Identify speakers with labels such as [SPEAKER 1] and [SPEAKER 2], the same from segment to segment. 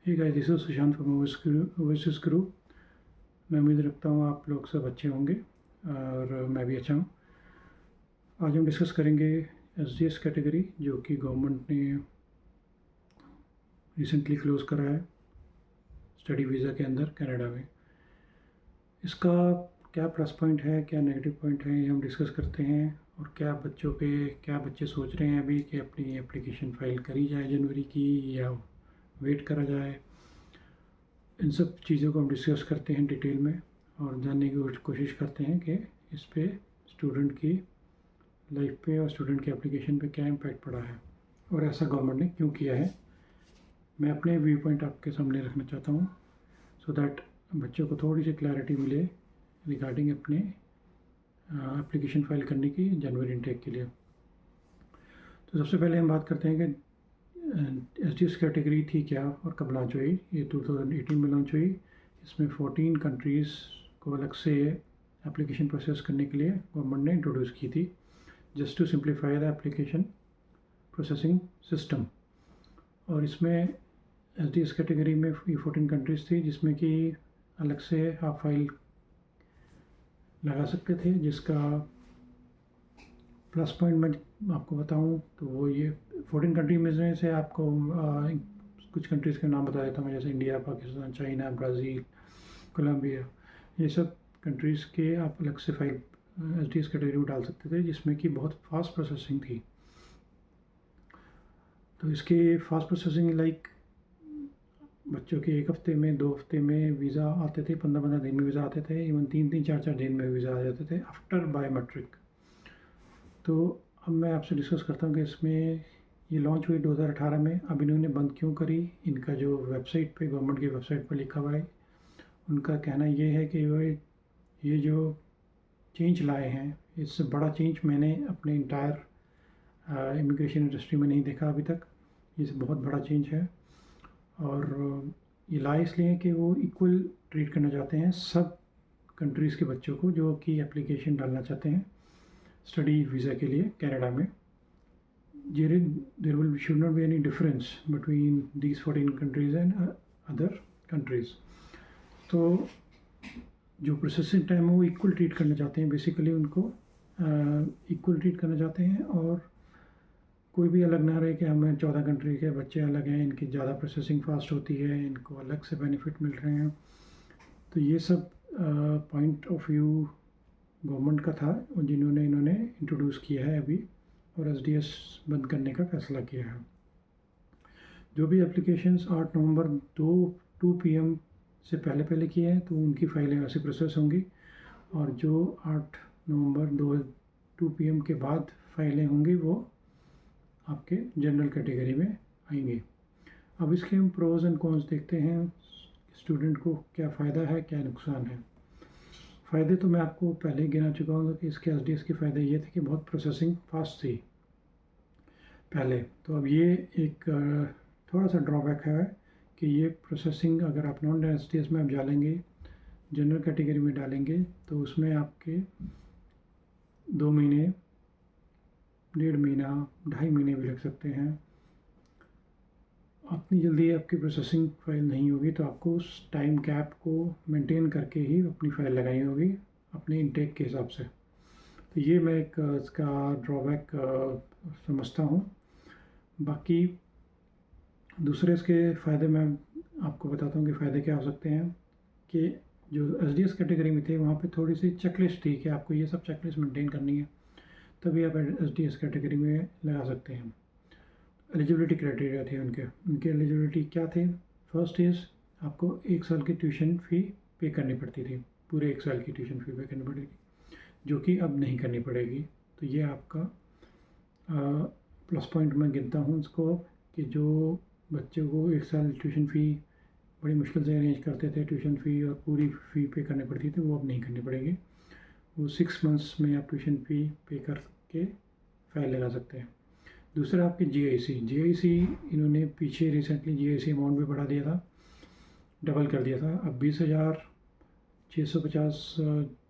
[SPEAKER 1] Hey guys, this is Sushant from overseas group. मैं उम्मीद रखता हूँ आप लोग सब अच्छे होंगे और मैं भी अच्छा हूँ। आज हम डिस्कस करेंगे एसडीएस कैटेगरी, जो कि गवर्नमेंट ने रिसेंटली क्लोज करा है स्टडी वीज़ा के अंदर कनाडा में। इसका क्या प्लस पॉइंट है, क्या नेगेटिव पॉइंट है, ये हम डिस्कस करते हैं। और क्या बच्चे सोच रहे हैं अभी कि अपनी एप्लीकेशन फ़ाइल करी जाए जनवरी की या वेट करा जाए। इन सब चीज़ों को हम डिस्कस करते हैं डिटेल में और जानने की कोशिश करते हैं कि इस पे स्टूडेंट की लाइफ पे और स्टूडेंट के एप्लीकेशन पे क्या इम्पैक्ट पड़ा है और ऐसा गवर्नमेंट ने क्यों किया है। मैं अपने व्यू पॉइंट आपके सामने रखना चाहता हूँ सो दैट बच्चों को थोड़ी सी क्लैरिटी मिले रिगार्डिंग अपने एप्लीकेशन फ़ाइल करने की जनवरी इनटेक के लिए। तो सबसे पहले हम बात करते हैं कि एसडीएस कैटेगरी थी क्या और कब लॉन्च हुई। ये 2018 में लॉन्च हुई। इसमें 14 कंट्रीज़ को अलग से एप्लीकेशन प्रोसेस करने के लिए गवर्नमेंट ने इंट्रोड्यूस की थी, just to simplify the application processing system. और इसमें एसडीएस कैटेगरी में ये 14 कंट्रीज़ थी, जिसमें कि अलग से आप फाइल लगा सकते थे। जिसका प्लस पॉइंट मैं आपको बताऊं तो वो ये 14 कंट्री में से आपको कुछ कंट्रीज़ के नाम बता देता हूँ मैं, जैसे India, Pakistan, China, Brazil, Colombia. ये सब कंट्रीज़ के आप अलग से फाइल एसडीएस कैटेगरी में डाल सकते थे, जिसमें कि बहुत फास्ट प्रोसेसिंग थी। तो इसके फास्ट प्रोसेसिंग लाइक बच्चों के 1 हफ्ते में, 2 हफ्ते में वीज़ा आते थे, 15-15 दिन में वीज़ा आते थे, इवन 3-3, 4-4 दिन में वीज़ा आ जाते थे आफ्टर बायोमेट्रिक। तो अब मैं आपसे डिस्कस करता हूँ कि इसमें ये लॉन्च हुई 2018 में। अब इन्होंने बंद क्यों करी। इनका जो वेबसाइट पे, गवर्नमेंट की वेबसाइट पर लिखा हुआ है, उनका कहना ये है कि ये जो चेंज लाए हैं, इससे बड़ा चेंज मैंने अपने इंटायर इमिग्रेशन इंडस्ट्री में नहीं देखा अभी तक। ये बहुत बड़ा चेंज है और ये लाए इसलिए कि वो इक्वल ट्रीट करना चाहते हैं सब कंट्रीज़ के बच्चों को जो कि एप्लीकेशन डालना चाहते हैं स्टडी वीज़ा के लिए कनाडा में। there should not be any difference between these 14 countries and other countries. तो जो प्रोसेसिंग टाइम है वो इक्वल ट्रीट करना चाहते हैं, बेसिकली उनको इक्वल ट्रीट करना चाहते हैं। और कोई भी अलग ना रहे कि हमें 14 कंट्री के बच्चे अलग हैं, इनकी ज़्यादा प्रोसेसिंग फास्ट होती है, इनको अलग से बेनिफिट मिल रहे हैं। तो ये सब पॉइंट ऑफ व्यू गवर्नमेंट का था जिन्होंने इन्होंने इंट्रोड्यूस किया है अभी और एसडीएस बंद करने का फैसला किया है। जो भी एप्लीकेशंस 8 नवंबर 2 PM से पहले किए हैं तो उनकी फ़ाइलें वैसे प्रोसेस होंगी, और जो 8 नवंबर 2 PM के बाद फाइलें होंगी वो आपके जनरल कैटेगरी में आएंगी। अब इसके हम प्रोज एंड कॉन्स देखते हैं, स्टूडेंट को क्या फ़ायदा है, क्या नुकसान है। फ़ायदे तो मैं आपको पहले ही गिना चुका हूँ कि इसके एसडीएस के फ़ायदे ये थे कि बहुत प्रोसेसिंग फास्ट थी पहले। तो अब ये एक थोड़ा सा ड्रॉबैक है कि ये प्रोसेसिंग अगर आप नॉन एसडीएस में आप डालेंगे, जनरल कैटेगरी में डालेंगे, तो उसमें आपके 2 महीने, 1.5 महीना, 2.5 महीने भी लग सकते हैं। इतनी जल्दी आपकी प्रोसेसिंग फ़ाइल नहीं होगी, तो आपको उस टाइम गैप को मेंटेन करके ही अपनी फ़ाइल लगानी होगी अपने इनटेक के हिसाब से। तो ये मैं एक इसका ड्रॉबैक समझता हूँ। बाकी दूसरे इसके फ़ायदे मैं आपको बताता हूँ कि फ़ायदे क्या हो सकते हैं। कि जो एसडीएस कैटेगरी में थे वहाँ पे थोड़ी सी चेकलिस्ट थी कि आपको ये सब चेकलिस्ट मेंटेन करनी है, तभी आप एसडीएस कैटेगरी में लगा सकते हैं। एलिजिबिलिटी क्राइटेरिया थे उनके एलिजिबिलिटी क्या थे। फर्स्ट इज़ आपको 1 साल की ट्यूशन फ़ी पे करनी पड़ती थी, पूरे 1 साल की ट्यूशन फ़ी पे करनी पड़ेगी, जो कि अब नहीं करनी पड़ेगी। तो ये आपका प्लस पॉइंट मैं गिनता हूँ इसको, कि जो बच्चे को 1 साल ट्यूशन फ़ी बड़ी मुश्किल से अरेंज करते थे, ट्यूशन फ़ी और पूरी फ़ी पे करनी पड़ती थी, वो अब नहीं करनी पड़ेगी। वो 6 मंथ्स में आप ट्यूशन फ़ी पे करके फ़ाइल लगा सकते हैं। दूसरा आपके जीआईसी इन्होंने पीछे रिसेंटली जीआईसी अमाउंट भी बढ़ा दिया था, डबल कर दिया था। अब 20,650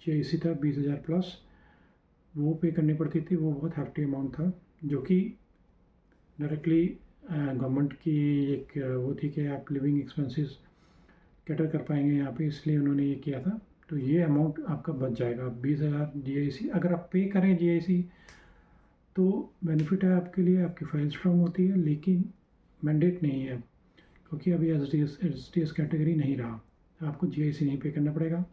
[SPEAKER 1] जीआईसी था, 20,000 प्लस वो पे करनी पड़ती थी। वो बहुत हैफ्टी अमाउंट था, जो कि डायरेक्टली गवर्नमेंट की एक वो थी कि आप लिविंग एक्सपेंसेस कैटर कर पाएंगे यहाँ पे, इसलिए उन्होंने ये किया था। तो ये अमाउंट आपका बच जाएगा 20,000 जीआईसी अगर आप पे करें जीआईसी, तो बेनिफिट है आपके लिए, आपकी फाइल स्ट्रॉन्ग होती है, लेकिन मैंडेट नहीं है क्योंकि अभी एस डी एस कैटेगरी नहीं रहा, आपको जीआईसी नहीं पे करना पड़ेगा,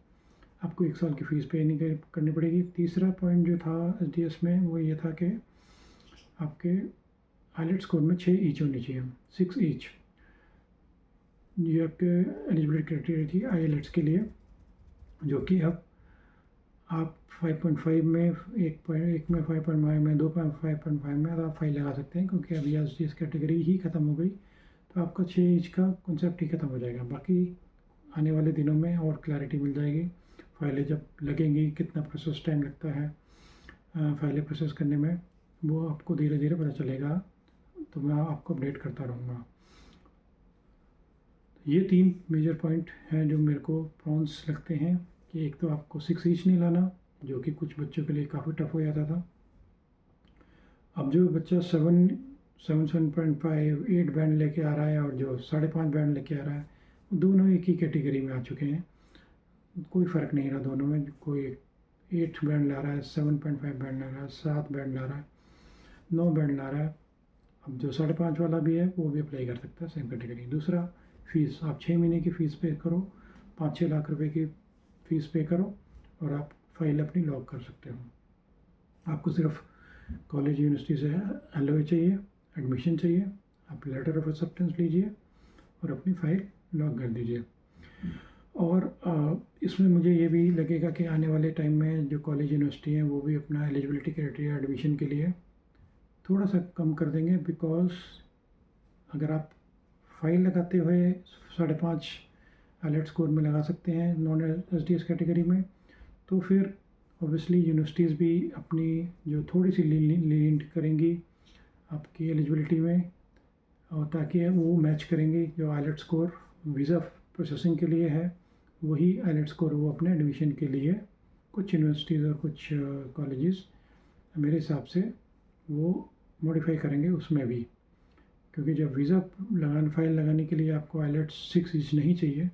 [SPEAKER 1] आपको 1 साल की फ़ीस पे नहीं करनी पड़ेगी। तीसरा पॉइंट जो था एस में वो ये था कि आपके आइलेट्स स्कोर में 6 ईच होनी चाहिए, 6 ईच। ये आपके एलिजिबिलिटी क्राइटेरिया थी आईएलएट्स के लिए, जो कि अब आप 5.5 में एक में 5.5 में 5.5 में आप फाइल लगा सकते हैं, क्योंकि अभी एस कैटेगरी ही ख़त्म हो गई, तो आपका 6 इंच का कॉन्सेप्ट ही ख़त्म हो जाएगा। बाकी आने वाले दिनों में और क्लैरिटी मिल जाएगी, फाइलें जब लगेंगी, कितना प्रोसेस टाइम लगता है फाइलें प्रोसेस करने में, वो आपको धीरे धीरे पता चलेगा, तो मैं आपको अपडेट करता रहूँगा। ये 3 मेजर पॉइंट हैं जो मेरे को प्रॉन्स लगते हैं, कि एक तो आपको 6 इंच नहीं लाना, जो कि कुछ बच्चों के लिए काफ़ी टफ हो जाता था। अब जो बच्चा 7.5 8 बैंड लेके आ रहा है और जो 5.5 बैंड लेके आ रहा है, दोनों एक ही कैटेगरी में आ चुके हैं, कोई फ़र्क नहीं रहा दोनों में। कोई 8 बैंड ला रहा है, 7.5 बैंड ला रहा है, 7 बैंड ला रहा है, 9 बैंड ला रहा है। अब जो 5.5 वाला भी है वो भी अप्लाई कर सकता है सेम कैटेगरी। दूसरा, फ़ीस, आप 6 महीने की फ़ीस पे करो, 5-6 लाख रुपए की फ़ीस पे करो और आप फाइल अपनी लॉक कर सकते हो। आपको सिर्फ कॉलेज यूनिवर्सिटी से एलओए चाहिए, एडमिशन चाहिए, आप लेटर ऑफ एक्सेप्टेंस लीजिए और अपनी फ़ाइल लॉक कर दीजिए। और इसमें मुझे ये भी लगेगा कि आने वाले टाइम में जो कॉलेज यूनिवर्सिटी हैं वो भी अपना एलिजिबिलिटी क्राइटेरिया एडमिशन के लिए थोड़ा सा कम कर देंगे, बिकॉज अगर आप फाइल लगाते हुए 5.5 आइलेट स्कोर में लगा सकते हैं नॉन एस कैटेगरी में, तो फिर ऑब्वियसली यूनिवर्सिटीज़ भी अपनी जो थोड़ी सी लीनियंट करेंगी आपकी एलिजिबिलिटी में, और ताकि वो मैच करेंगे जो आइलेट स्कोर वीज़ा प्रोसेसिंग के लिए है, वही आइलेट स्कोर वो अपने एडमिशन के लिए कुछ यूनिवर्सिटीज़ और कुछ कॉलेजेस मेरे हिसाब से वो मॉडिफाई करेंगे उसमें भी, क्योंकि जब वीज़ा फाइल लगाने के लिए आपको आइलेट्स 6 इंच नहीं चाहिए,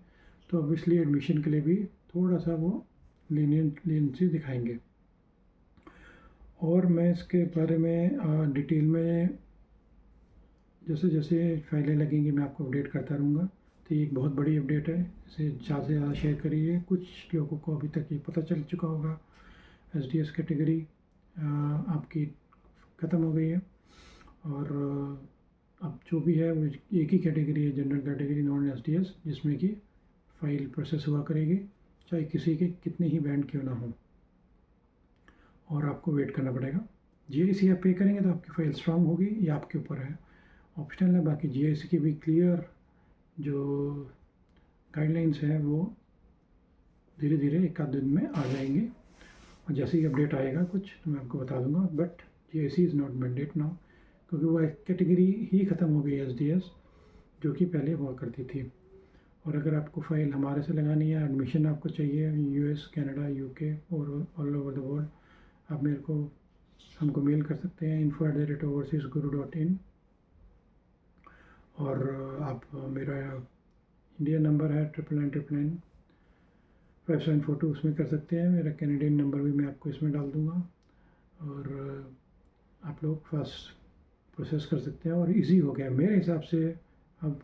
[SPEAKER 1] तो ऑब्वियसली एडमिशन के लिए भी थोड़ा सा वो लीनियंसी दिखाएंगे। और मैं इसके बारे में डिटेल में जैसे जैसे फाइलें लगेंगी मैं आपको अपडेट करता रहूँगा। तो ये एक बहुत बड़ी अपडेट है, इसे ज़्यादा से ज़्यादा शेयर करिए। कुछ लोगों को अभी तक ये पता चल चुका होगा एस कैटेगरी आपकी ख़त्म हो गई है, और अब जो भी है वो एक ही कैटेगरी है, जनरल कैटेगरी नॉन एस, जिसमें कि फ़ाइल प्रोसेस हुआ करेगी, चाहे किसी के कितने ही बैंड क्यों ना हो, और आपको वेट करना पड़ेगा। जीआईसी आप पे करेंगे तो आपकी फ़ाइल स्ट्रांग होगी, ये आपके ऊपर है, ऑप्शनल है। बाकी जीआईसी की भी क्लियर जो गाइडलाइंस हैं वो धीरे धीरे एक आध दिन में आ जाएंगे, और जैसे ही अपडेट आएगा कुछ तो मैं आपको बता दूंगा। But GIC is not mandate now, क्योंकि वो कैटेगरी ही ख़त्म हो गई एसडीएस, जो कि पहले हुआ करती थी। और अगर आपको फ़ाइल हमारे से लगानी है, एडमिशन आपको चाहिए यूएस, कनाडा, यूके और ऑल ओवर द वर्ल्ड, आप हमको मेल कर सकते हैं info@overseasguru.in। और आप मेरा इंडिया नंबर है 9999 5742, उसमें कर सकते हैं। मेरा कैनेडियन नंबर भी मैं आपको इसमें डाल दूँगा, और आप लोग फास्ट प्रोसेस कर सकते हैं और इजी हो गया मेरे हिसाब से। अब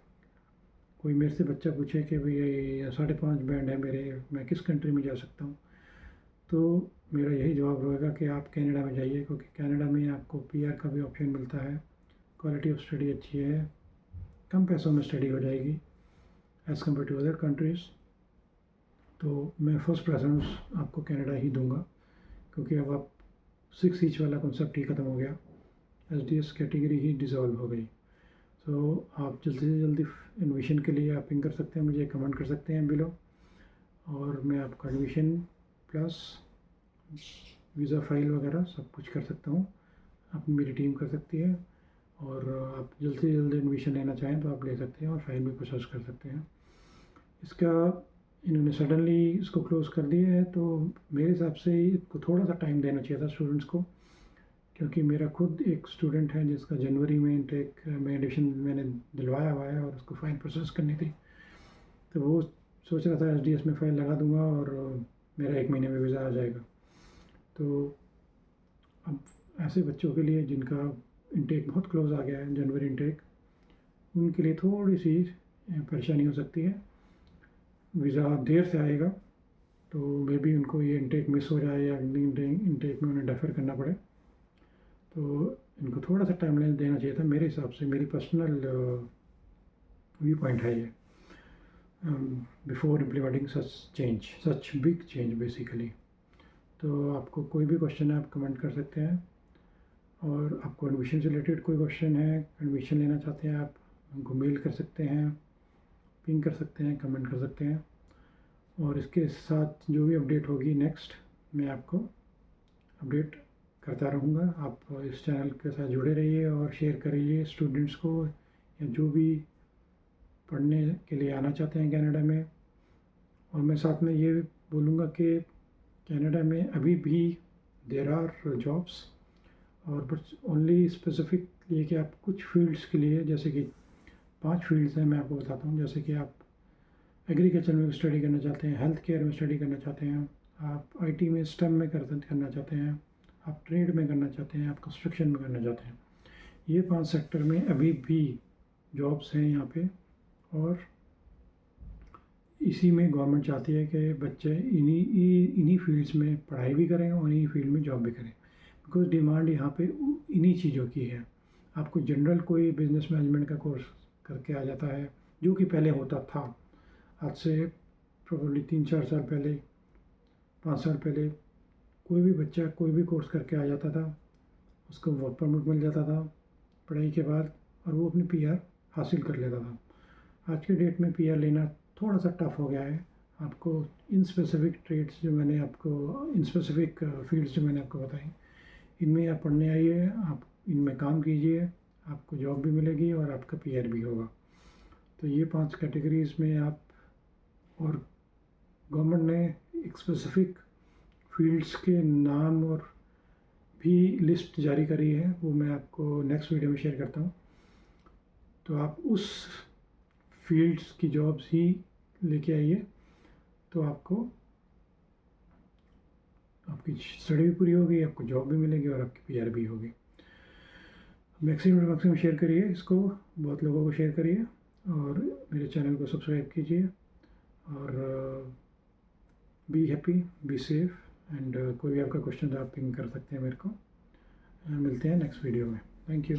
[SPEAKER 1] कोई मेरे से बच्चा पूछे कि भाई 5.5 बैंड है मेरे, मैं किस कंट्री में जा सकता हूँ, तो मेरा यही जवाब रहेगा कि आप कनाडा में जाइए, क्योंकि कनाडा में आपको पीआर का भी ऑप्शन मिलता है, क्वालिटी ऑफ स्टडी अच्छी है, कम पैसों में स्टडी हो जाएगी as compare to other countries. तो मैं फर्स्ट प्रेफरेंस आपको कनाडा ही दूंगा, क्योंकि अब आप 6 इंच वाला कॉन्सेप्ट ही ख़त्म हो गया, एसडीएस कैटेगरी ही डिज़ोल्व हो गई। तो आप जल्दी से जल्दी एडमिशन के लिए आप पिंग कर सकते हैं, मुझे कमेंट कर सकते हैं बिलो, और मैं आपका एडमिशन प्लस वीज़ा फाइल वगैरह सब कुछ कर सकता हूँ, आप मेरी टीम कर सकती है। और आप जल्द से जल्द एडमिशन लेना चाहें तो आप ले सकते हैं और फाइल भी प्रोसेस कर सकते हैं। इसका इन्होंने सडनली इसको क्लोज़ कर दिया है, तो मेरे हिसाब से इसको थोड़ा सा टाइम देना चाहिए था स्टूडेंट्स को, क्योंकि मेरा खुद एक स्टूडेंट है जिसका जनवरी में इंटेक में एडमिशन मैंने दिलवाया हुआ है और उसको फ़ाइल प्रोसेस करनी थी। तो वो सोच रहा था एसडीएस में फ़ाइल लगा दूंगा और मेरा 1 महीने में वीज़ा आ जाएगा। तो अब ऐसे बच्चों के लिए जिनका इंटेक बहुत क्लोज आ गया है, जनवरी इंटेक, उनके लिए थोड़ी सी परेशानी हो सकती है। वीज़ा देर से आएगा तो मे बी उनको ये इंटेक मिस हो जाए या अगली इंटेक में उन्हें डेफर करना पड़े। तो इनको थोड़ा सा टाइमलाइन देना चाहिए था मेरे हिसाब से, मेरी पर्सनल व्यू पॉइंट है ये, before implementing such big change basically. तो आपको कोई भी क्वेश्चन है आप कमेंट कर सकते हैं, और आपको एडमिशन से रिलेटेड कोई क्वेश्चन है, एडमिशन लेना चाहते हैं आप, हमको मेल कर सकते हैं, पिंग कर सकते हैं, कमेंट कर सकते हैं। और इसके साथ जो भी अपडेट होगी नेक्स्ट, मैं आपको अपडेट करता रहूँगा। आप इस चैनल के साथ जुड़े रहिए और शेयर करिए स्टूडेंट्स को, या जो भी पढ़ने के लिए आना चाहते हैं कनाडा में। और मैं साथ में ये बोलूँगा कि कनाडा में अभी भी देर आर जॉब्स, और बट ओनली स्पेसिफिक ये कि आप कुछ फील्ड्स के लिए, जैसे कि 5 फील्ड्स हैं मैं आपको बताता हूँ। जैसे कि आप एग्रीकल्चर में स्टडी करना चाहते हैं, हेल्थ केयर में स्टडी करना चाहते हैं, आप आईटी में स्टेम में करना चाहते हैं, आप ट्रेड में करना चाहते हैं, आप कंस्ट्रक्शन में करना चाहते हैं, ये 5 सेक्टर में अभी भी जॉब्स हैं यहाँ पे। और इसी में गवर्नमेंट चाहती है कि बच्चे इन्हीं फील्ड्स में पढ़ाई भी करें और इन्हीं फील्ड में जॉब भी करें, बिकॉज डिमांड यहाँ पे इन्हीं चीज़ों की है। आपको जनरल कोई बिजनेस मैनेजमेंट का कोर्स करके आ जाता है, जो कि पहले होता था, आज से प्रोबेबली 3-4 साल पहले, 5 साल पहले, कोई भी बच्चा कोई भी कोर्स करके आ जाता था, उसको वर्क परमिट मिल जाता था पढ़ाई के बाद, और वो अपनी पीआर हासिल कर लेता था। आज के डेट में पीआर लेना थोड़ा सा टफ हो गया है। आपको इन स्पेसिफिक ट्रेड्स जो मैंने आपको, इन स्पेसिफिक फील्ड्स जो मैंने आपको बताई, इनमें आप पढ़ने आइए, आप इनमें काम कीजिए, आपको जॉब भी मिलेगी और आपका पीआर भी होगा। तो ये 5 कैटेगरीज़ में आप, और गवर्नमेंट ने एक स्पेसिफिक फील्ड्स के नाम और भी लिस्ट जारी करी है, वो मैं आपको नेक्स्ट वीडियो में शेयर करता हूँ। तो आप उस फील्ड्स की जॉब्स ही लेके आइए, तो आपको आपकी स्टडी भी पूरी होगी, आपको जॉब भी मिलेगी और आपकी पीआर भी होगी। मैक्सिमम शेयर करिए इसको, बहुत लोगों को शेयर करिए, और मेरे चैनल को सब्सक्राइब कीजिए, और be happy, be safe, and कोई भी आपका क्वेश्चन आप पिंग कर सकते हैं मेरे को। मिलते हैं नेक्स्ट वीडियो में। Thank you.